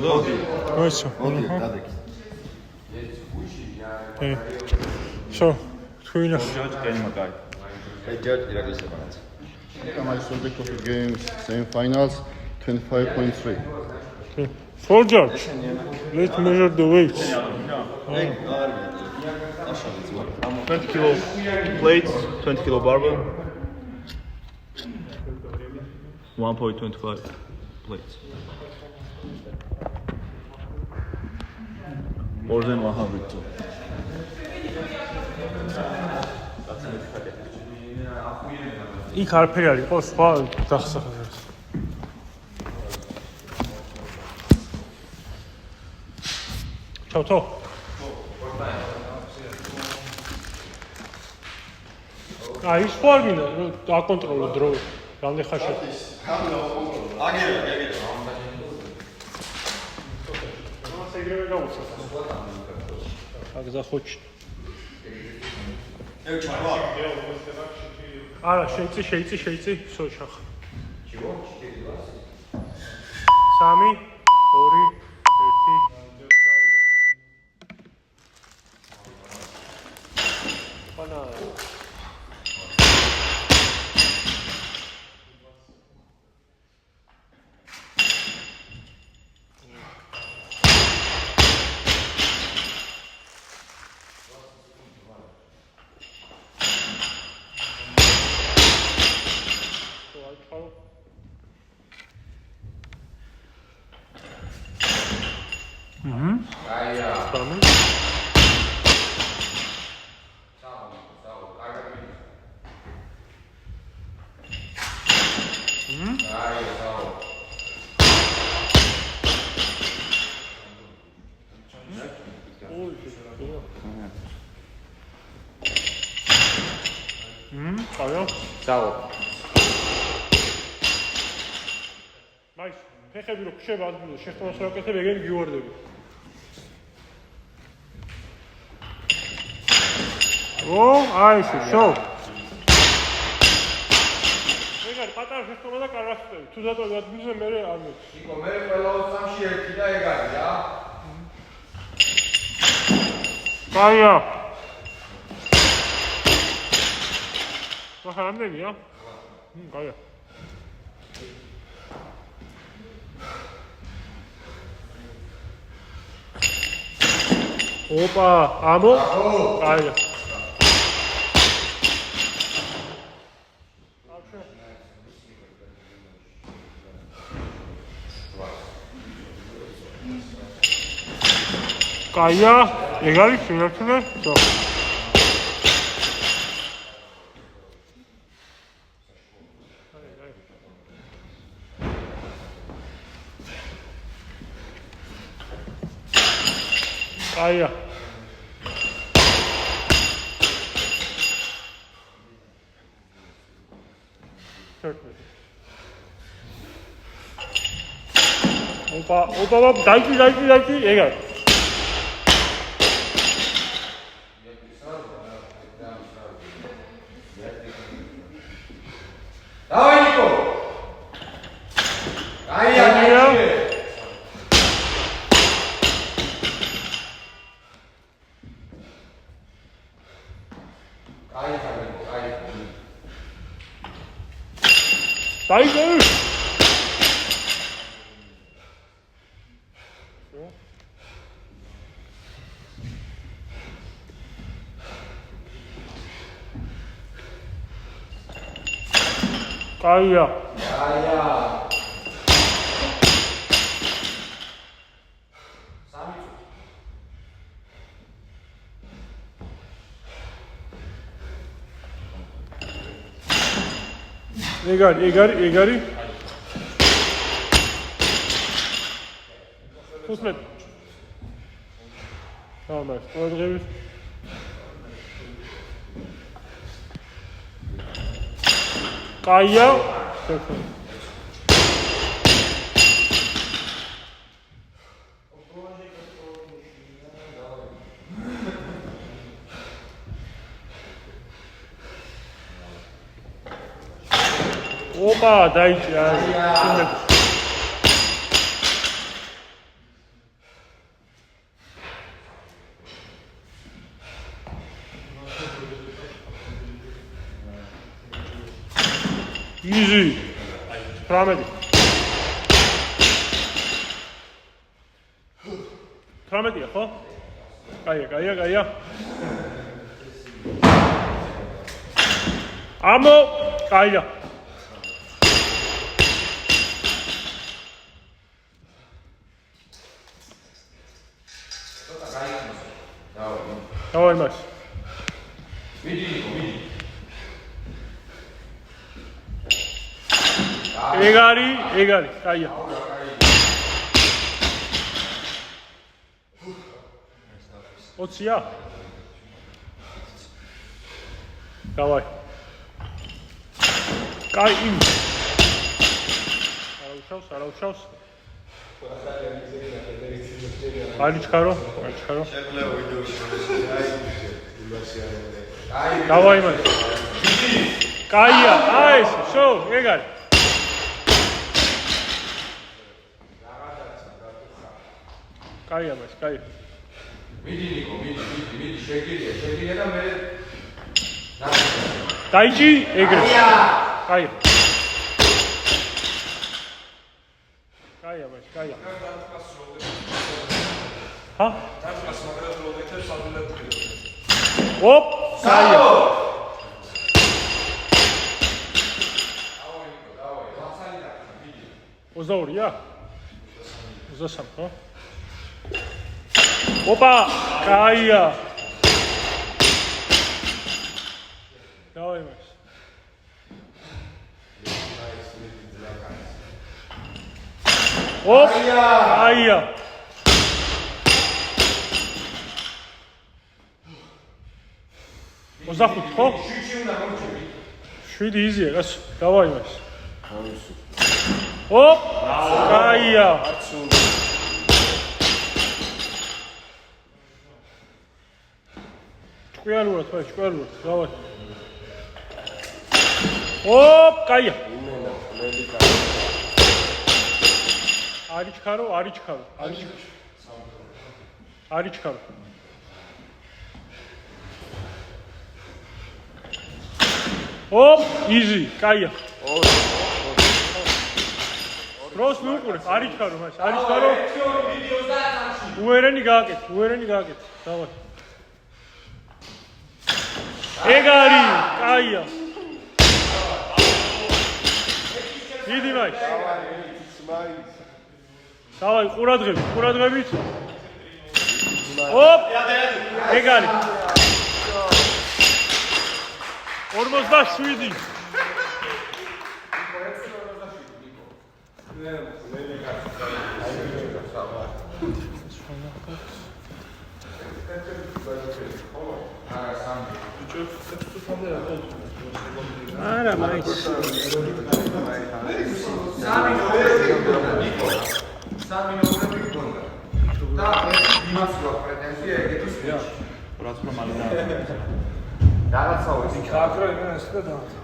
Nice. Hey. So, twin. I judge Iraklis opponents. My subject of the games, semi-finals, 25.3. Okay. For judge, let's measure the weights. 20 kilo plates, 20 kilo barbell, 1.25 plates. More than 100 too. იქ არაფერი არ იყო სხვა დასახელებას. ჩავთო. აი, სხვა არ გინდა, რომ დაკონტროლო დრო. რამდენი ხანში? აგერა. მას ეგრევე გავუცა. აგზახოჩ. არა, შეიცი, სოჩახ. 3, 2, 1. Pana. Nice. ფეხები რო ხშება ადგილზე, შეხტომას რო აკეთებ, ეგენი გიوارდები. აი შო. ეგ არის პატარა შეხტომა და კარასტები. თუ დატოვე ადგილზე, მე არ მეც. იკო, მე ყველა 3-ში ერთი და ეგ არის რა. კაია. რამდენია? კაია. Opa, amo? Кайя. Кайя, ეგ არის შეერთლე? Ხო. Кайя. 오빠, 나이키, 얘가. 나와, 니코! 아이야. 나이스! Кайя. ეგ არის. Უსმეთ. ამას, ყველგევის. კაია. Opa, დაიჭრა. Easy. 18. 18-ია, ხო? კაია. ამო, კაია. დავაი მას. მიდი. ეგარი, კაია. ოცია? დავაი. კაი. არა უშავს. ალიჩქარო. დავაი მას. კაია, აი ეს, შო, ეგარი. კაია მას, კაია. მიდი ნიკო, მიდი, შეგირია და მე დაიჭი, ეგრე. კაია. კაია მას, კაია. ჰა? ოპ, კაია. ოზაურია? 23, ხო? ოპა, კაია. დავაი მას. ოპ, კაია. ოზახუთი, ხო? 7 იზია, რას? დავაი მას. ოპ, კაია. ჭკვიანურად, დავაი. ოპ, კაია. არიჩქარო. ოპ, იზი, კაია. დროს მიუყურე, არიჩქარო მას, არიჩქარო. უერენი გააკეთე, დავაი. ეგარი, კაია. დიდი მაის. დავაი, ყურადღებით. ოპ, ეგარი. 47. არა, მაინც. სამი ნომრები გქონდა. და იმას რა პრეტენზია ეგეთის მიერ. რაც რომ მალე რაღაცაო ის ჩააქრო იმას და დააწყო.